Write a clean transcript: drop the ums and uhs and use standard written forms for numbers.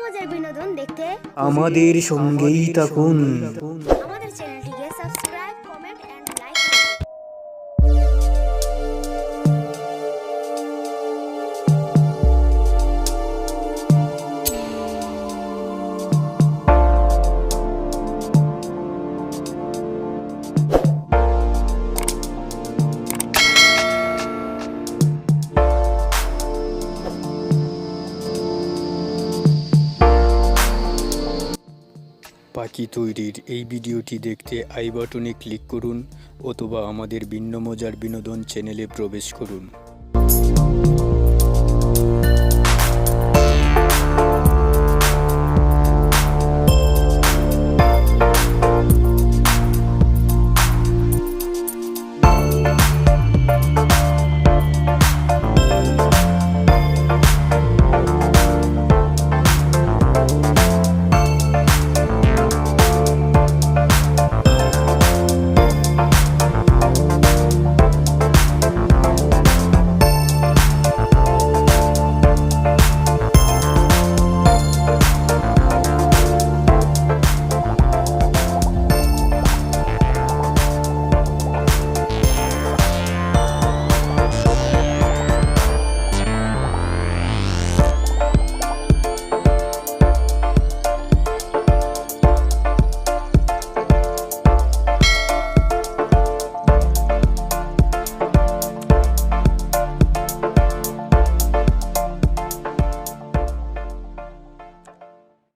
মজার বিনোদন দেখতে আমাদের সঙ্গেই থাকুন। আমাদের চ্যানেলটিকে সাবস্ক্রাইব, কমেন্ট এন্ড লাইক পাখি তৈরির এই ভিডিওটি দেখতে আই বাটনে ক্লিক করুন অথবা আমাদের ভিন্ন মজার বিনোদন চ্যানেলে প্রবেশ করুন।